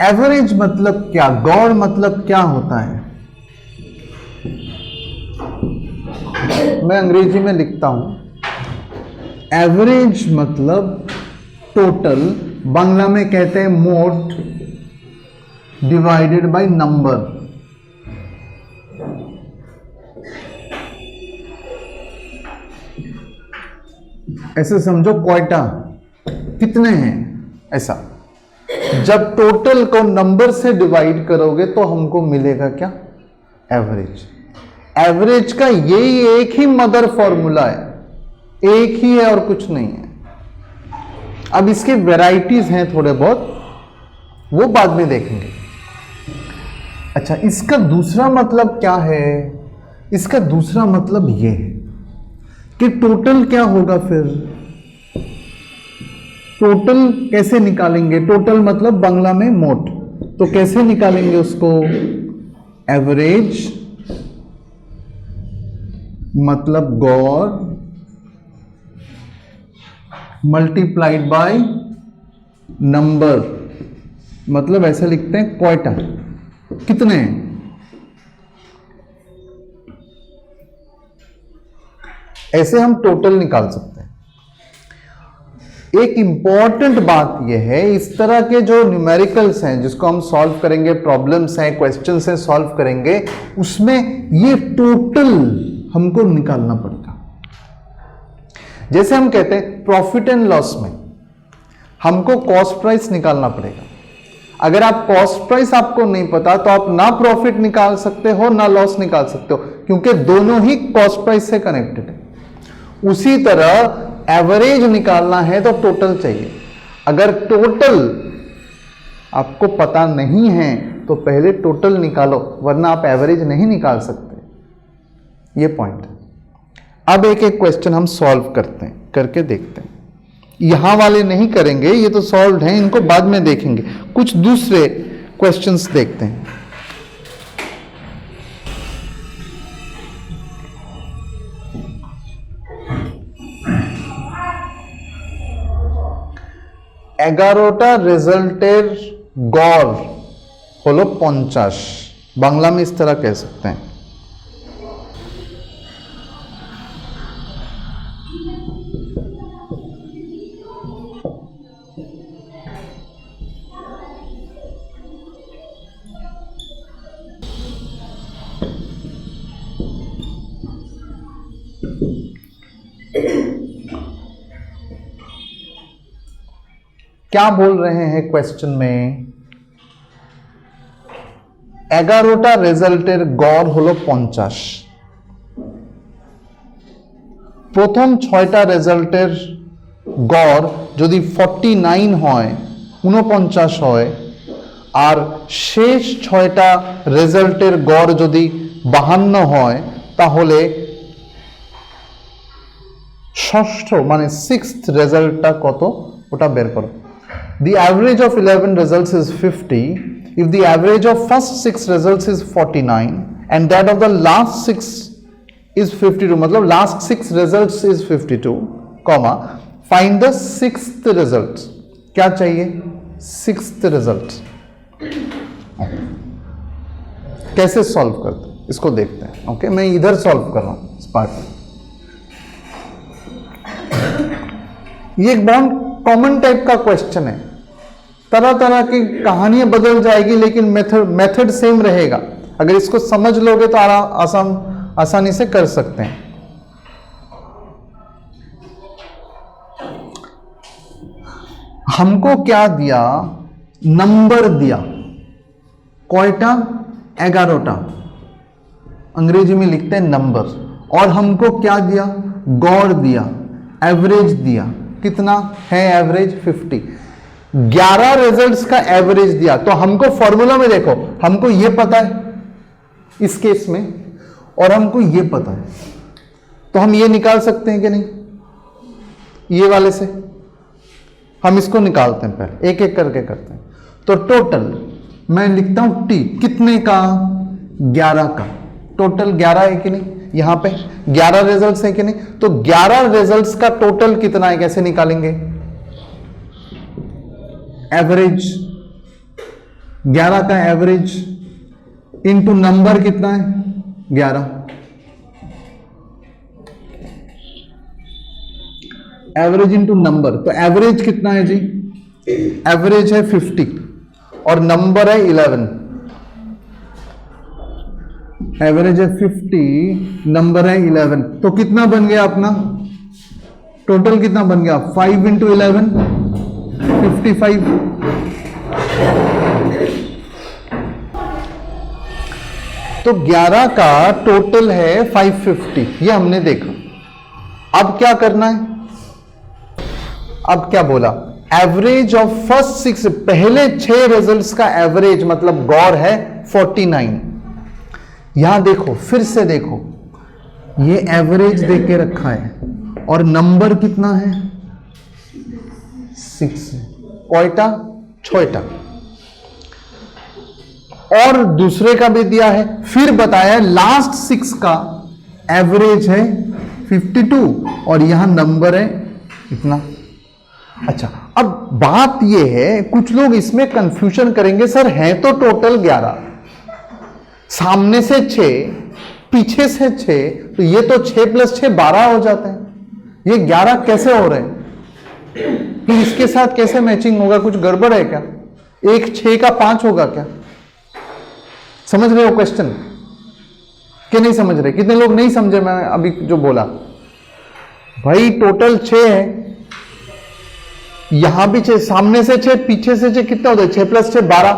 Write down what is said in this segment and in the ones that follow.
Average मतलब क्या, गौर मतलब क्या होता है? मैं अंग्रेजी में लिखता हूं, एवरेज मतलब टोटल, बांग्ला में कहते हैं मोट डिवाइडेड बाय नंबर। ऐसे समझो क्वाइटा कितने हैं, ऐसा। जब टोटल को नंबर से डिवाइड करोगे तो हमको मिलेगा क्या? एवरेज। एवरेज का यही एक ही मदर फॉर्मूला है, एक ही है और कुछ नहीं है। अब इसके वैरायटीज हैं थोड़े बहुत, वो बाद में देखेंगे। अच्छा, इसका दूसरा मतलब क्या है? इसका दूसरा मतलब ये है कि टोटल क्या होगा फिर? टोटल कैसे निकालेंगे? टोटल मतलब बांग्ला में मोट, तो कैसे निकालेंगे उसको? एवरेज मतलब गौर मल्टीप्लाइड बाय नंबर, मतलब ऐसे लिखते हैं क्वाइटा कितने हैं। ऐसे हम टोटल निकाल सकते हैं। एक इंपॉर्टेंट बात यह है, इस तरह के जो न्यूमेरिकल्स हैं जिसको हम सॉल्व करेंगे, प्रॉब्लम्स हैं, क्वेश्चंस हैं, सॉल्व करेंगे, उसमें ये टोटल हमको निकालना पड़ेगा। जैसे हम कहते हैं प्रॉफिट एंड लॉस में हमको कॉस्ट प्राइस निकालना पड़ेगा। अगर आप कॉस्ट प्राइस आपको नहीं पता तो आप ना प्रॉफिट निकाल सकते हो ना लॉस निकाल सकते हो, क्योंकि दोनों ही कॉस्ट प्राइस से कनेक्टेड है। उसी तरह एवरेज निकालना है तो टोटल चाहिए। अगर टोटल आपको पता नहीं है तो पहले टोटल निकालो, वरना आप एवरेज नहीं निकाल सकते। ये पॉइंट है। अब एक एक क्वेश्चन हम सॉल्व करते हैं, करके देखते हैं। यहां वाले नहीं करेंगे, ये तो सॉल्व हैं, इनको बाद में देखेंगे। कुछ दूसरे क्वेश्चंस देखते हैं। एगारोटा रिजल्टेर गौर हलो 50, बांग्ला में इस तरह कह सकते हैं। क्या बोल रहे हैं क्वेश्चन में? एगारोटा रेजल्टेर गड़ हलो 50। प्रथम 6टा रेजल्टेर गड़ यदि 49 হয় 49 হয় আর শেষ 6টা রেজাল্টের গড় যদি 52 হয় তাহলে ষষ্ঠ মানে 6th রেজাল্টটা কত ওটা বের করো। The average of 11 results is 50. If the average of first 6 results is 49 and that of the last 6 is 52, मतलब last 6 results is 52, comma, find the 6th result. क्या चाहिए? 6th result. कैसे सॉल्व करते हैं इसको देखते हैं। ओके, मैं इधर सॉल्व कर रहा हूं इस पार्ट में। ये एक बहुत कॉमन टाइप का क्वेश्चन है। तरह तरह की कहानियां बदल जाएगी लेकिन मेथड सेम रहेगा। अगर इसको समझ लोगे तो आसानी से कर सकते हैं। हमको क्या दिया? नंबर दिया। कोयटा 11टा, अंग्रेजी में लिखते हैं नंबर। और हमको क्या दिया? गौर दिया, एवरेज दिया। कितना है एवरेज? 50। 11 रिजल्ट्स का एवरेज दिया। तो हमको फॉर्मूला में देखो, हमको ये पता है इस केस में और हमको ये पता है, तो हम ये निकाल सकते हैं कि नहीं? ये वाले से हम इसको निकालते हैं, पहले एक एक करके करते हैं। तो टोटल मैं लिखता हूं टी, कितने का? 11 का। टोटल 11 है कि नहीं? यहां पे 11 रिजल्ट्स है कि नहीं? तो 11 रिजल्ट्स का टोटल कितना है? कैसे निकालेंगे? एवरेज 11 का एवरेज इनटू नंबर कितना है 11, एवरेज इनटू नंबर, तो एवरेज कितना है जी, एवरेज है 50 और नंबर है 11, एवरेज है 50, नंबर है 11, तो कितना बन गया अपना टोटल, कितना बन गया 5 इंटू 11 55। तो 11 का टोटल है 550, ये हमने देखा। अब क्या करना है, अब क्या बोला, एवरेज ऑफ फर्स्ट 6, पहले 6 रिजल्ट्स का एवरेज मतलब गौर है 49। यहां देखो, फिर से देखो, ये एवरेज देके रखा है और नंबर कितना है 6, कोयटा छोटा, और दूसरे का भी दिया है, फिर बताया लास्ट 6 का एवरेज है 52 और यहां नंबर है इतना। अच्छा, अब बात यह है, कुछ लोग इसमें कंफ्यूजन करेंगे, सर है तो टोटल 11, सामने से 6 पीछे से 6, तो ये तो 6 + 6 12 हो जाते हैं, ये 11 कैसे हो रहे हैं, फिर इसके साथ कैसे मैचिंग होगा, कुछ गड़बड़ है क्या, एक 6 का 5 होगा क्या? समझ रहे हो क्वेश्चन कि नहीं समझ रहे? कितने लोग नहीं समझे मैं अभी जो बोला? भाई टोटल 6 है, यहां भी 6, सामने से 6 पीछे से 6, कितना होता है 6 + 6 12,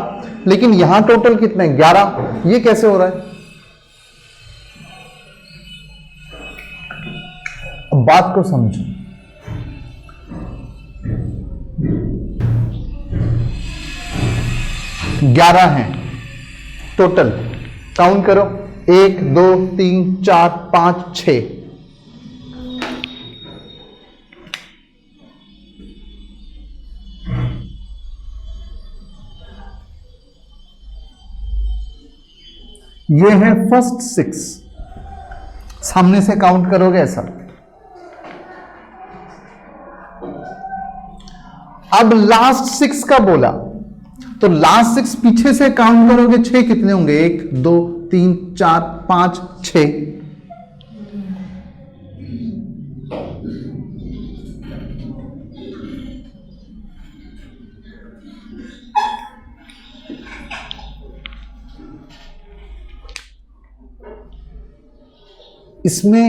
लेकिन यहां टोटल कितने 11, ये कैसे हो रहा है? अब बात को समझो, 11 हैं टोटल, काउंट करो 1 2 3 4 5 6, ये है फर्स्ट 6, सामने से काउंट करोगे ऐसा। अब लास्ट 6 का बोला, तो लास्ट 6 पीछे से काउंट करोगे 6 कितने होंगे, 1 2 3 4 5 6, इसमें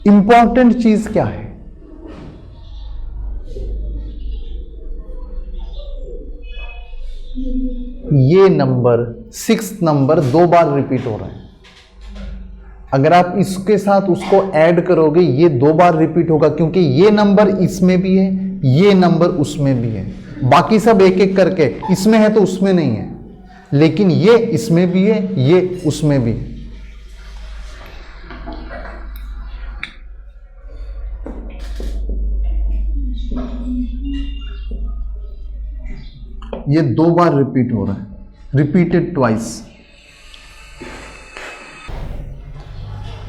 इंपॉर्टेंट चीज क्या है, ये नंबर 6 नंबर 2 बार रिपीट हो रहा है। अगर आप इसके साथ उसको ऐड करोगे ये 2 बार रिपीट होगा, क्योंकि ये नंबर इसमें भी है, ये नंबर उसमें भी है, बाकी सब एक एक करके, इसमें है तो उसमें नहीं है, लेकिन ये इसमें भी है, ये उसमें भी है। ये 2 बार रिपीट हो रहा है, रिपीटेड ट्वाइस।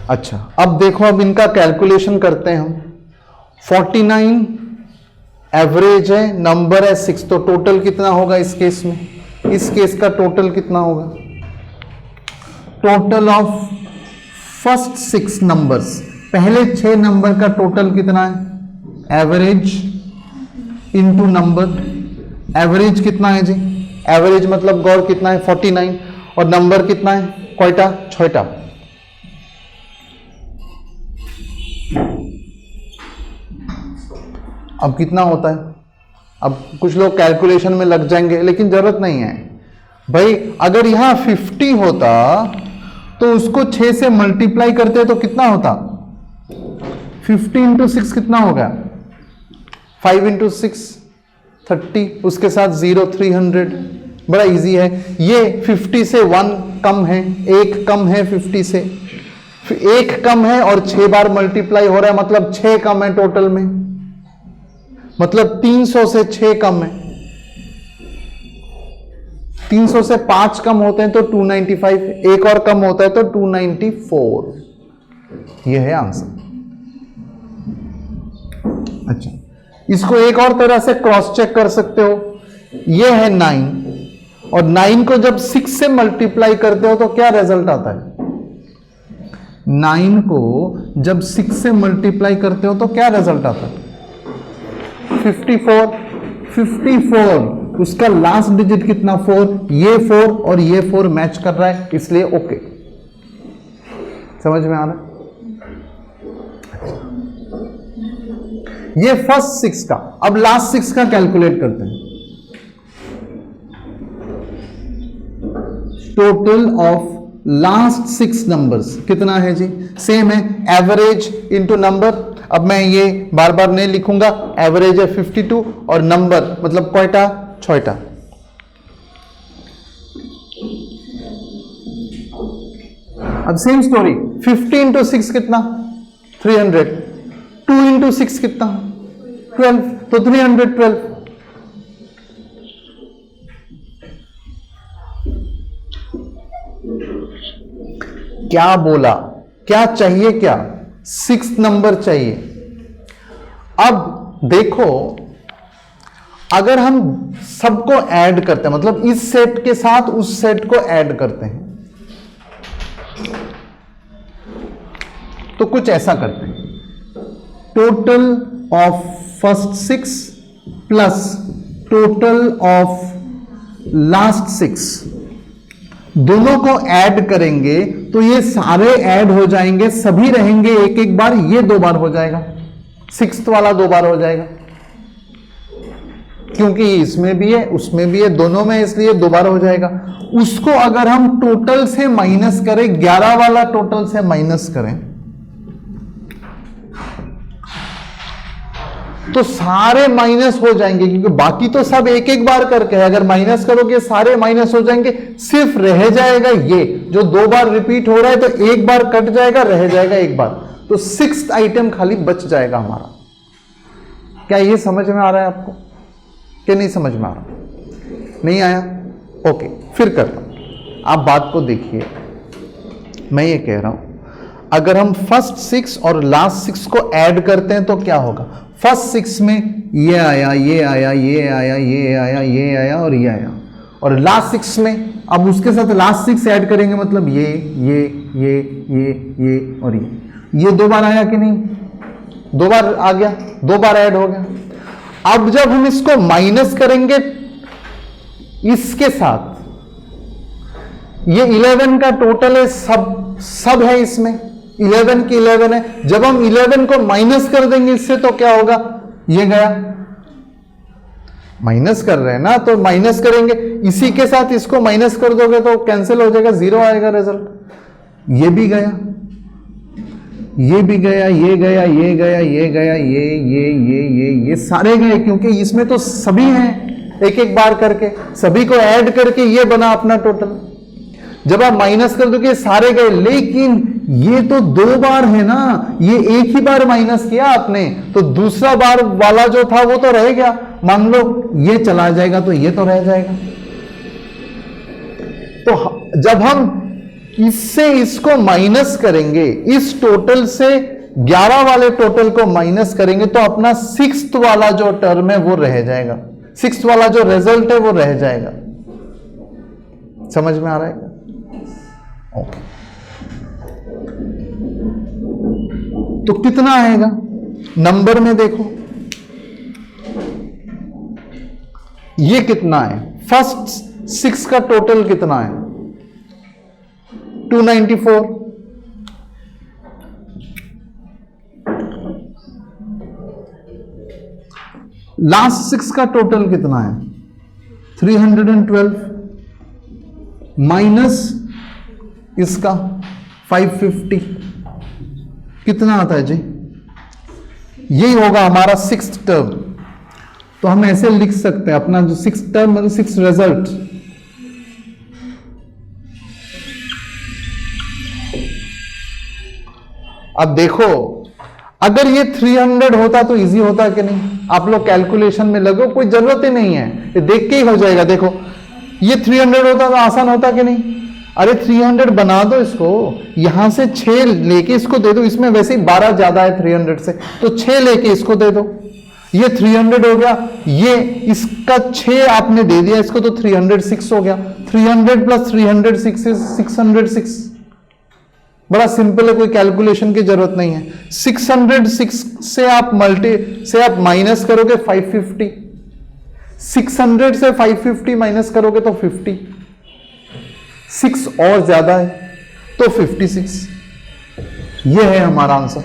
अच्छा, अब देखो, अब इनका कैलकुलेशन करते हैं हम। 49 एवरेज है, नंबर है 6, तो टोटल कितना होगा इस केस में, इस केस का टोटल कितना होगा, टोटल ऑफ फर्स्ट 6 नंबर्स, पहले 6 नंबर का टोटल कितना है, एवरेज इनटू नंबर, एवरेज कितना है जी, एवरेज मतलब गौर कितना है 49, और नंबर कितना है कोयटा छोटा। अब कितना होता है, अब कुछ लोग कैलकुलेशन में लग जाएंगे, लेकिन जरूरत नहीं है भाई। अगर यहां 50 होता तो उसको 6 से मल्टीप्लाई करते तो कितना होता, 50 इंटू 6 कितना होगा, 5 इंटू 6 30, उसके साथ 0 300, बड़ा इजी है। ये 50 से 1 कम है, 1 कम है 50 से, 1 कम है और 6 बार मल्टीप्लाई हो रहा है, मतलब 6 कम है टोटल में, मतलब 300 से 6 कम है, 300 से 5 कम होते हैं तो 295, एक और कम होता है तो 294, ये है आंसर। अच्छा, इसको एक और तरह से क्रॉस चेक कर सकते हो, ये है 9 और 9 को जब 6 से मल्टीप्लाई करते हो तो क्या रिजल्ट आता है? 9 को जब 6 से मल्टीप्लाई करते हो तो क्या रिजल्ट आता है? 54। उसका लास्ट डिजिट कितना? 4। ये 4 और ये 4 मैच कर रहा है, इसलिए ओके। समझ में आ रहा है? ये फर्स्ट 6 का। अब लास्ट 6 का कैलकुलेट करते हैं। टोटल ऑफ लास्ट 6 नंबर्स कितना है जी? सेम है, एवरेज इंटू नंबर। अब मैं ये बार बार नहीं लिखूंगा, एवरेज है 52 और नंबर मतलब कोयटा छोटा। अब सेम स्टोरी, 50 इंटू 6 कितना? 300। 2 इंटू 6 कितना? 12, तो 312। क्या बोला? क्या चाहिए? क्या 6 नंबर चाहिए। अब देखो, अगर हम सबको ऐड करते हैं, मतलब इस सेट के साथ उस सेट को ऐड करते हैं, तो कुछ ऐसा करते हैं। Total of first 6 plus total of last 6, दोनों को ऐड करेंगे तो ये सारे ऐड हो जाएंगे, सभी रहेंगे एक एक बार, ये 2 बार हो जाएगा, 6th वाला 2 बार हो जाएगा, क्योंकि इसमें भी है उसमें भी है, दोनों में, इसलिए 2 बार हो जाएगा। उसको अगर हम टोटल से माइनस करें, 11 वाला टोटल से माइनस करें, तो सारे माइनस हो जाएंगे, क्योंकि बाकी तो सब एक एक बार करके है। अगर माइनस करोगे सारे माइनस हो जाएंगे, सिर्फ रह जाएगा ये जो 2 बार रिपीट हो रहा है, तो एक बार कट जाएगा, रह जाएगा एक बार, तो 6th आइटम खाली बच जाएगा हमारा। क्या ये समझ में आ रहा है आपको कि नहीं समझ में आ रहा? नहीं आया? ओके, फिर करता हूं। आप बात को देखिए, मैं ये कह रहा हूं, अगर हम फर्स्ट 6 और लास्ट 6 को ऐड करते हैं तो क्या होगा? फर्स्ट 6 में ये आया, ये आया, ये आया, ये आया, ये आया और ये आया, और लास्ट 6 में अब उसके साथ लास्ट 6 ऐड करेंगे, मतलब ये और ये 2 बार आया कि नहीं? 2 बार आ गया, 2 बार ऐड हो गया। अब जब हम इसको माइनस करेंगे इसके साथ, ये 11 का टोटल है, सब है इसमें, 11 की 11 है। जब हम 11 को माइनस कर देंगे इससे, तो क्या होगा? ये गया, माइनस कर रहे हैं ना, तो माइनस करेंगे, इसी के साथ इसको माइनस कर दोगे तो कैंसिल हो जाएगा, 0 आएगा रिजल्ट। ये भी गया, ये भी गया, ये गया, ये गया, ये गया, ये सारे गए, क्योंकि इसमें तो सभी हैं, एक एक बार करके सभी को ऐड करके ये बना अपना टोटल। जब आप माइनस कर दोगे सारे गए, लेकिन ये तो 2 बार है ना, ये एक ही बार माइनस किया आपने, तो दूसरा बार वाला जो था वो तो रह गया। मान लो ये चला जाएगा तो ये तो रह जाएगा। तो जब हम इससे इसको माइनस करेंगे, इस टोटल से 11 वाले टोटल को माइनस करेंगे, तो अपना 6th वाला जो टर्म है वो रह जाएगा, 6th वाला जो रिजल्ट है वो रह जाएगा। समझ में आ रहा है? ओके, तो कितना आएगा नंबर में? देखो ये कितना है, फर्स्ट 6 का टोटल कितना है? 294। लास्ट 6 का टोटल कितना है? 312 माइनस इसका 550, कितना आता है जी? यही होगा हमारा 6th टर्म। तो हम ऐसे लिख सकते हैं अपना जो 6th टर्म मतलब 6th रिजल्ट, अब देखो अगर ये 300 होता तो इजी होता कि नहीं? आप लोग कैलकुलेशन में लगो, कोई जरूरत ही नहीं है, ये देख के ही हो जाएगा। देखो ये 300 होता तो आसान होता कि नहीं? अरे 300 बना दो इसको, यहां से 6 लेके इसको दे दो, इसमें वैसे ही 12 ज्यादा है 300 से, तो 6 लेके इसको दे दो, ये 300 हो गया, ये इसका 6 आपने दे दिया, इसको तो 306 हो गया। 300 प्लस 306 इज 606। बड़ा सिंपल है, कोई कैलकुलेशन की जरूरत नहीं है। 606 से आप माइनस करोगे 550, 600 से 550 माइनस करोगे तो 50, 6 और ज्यादा है तो 56। ये है हमारा आंसर।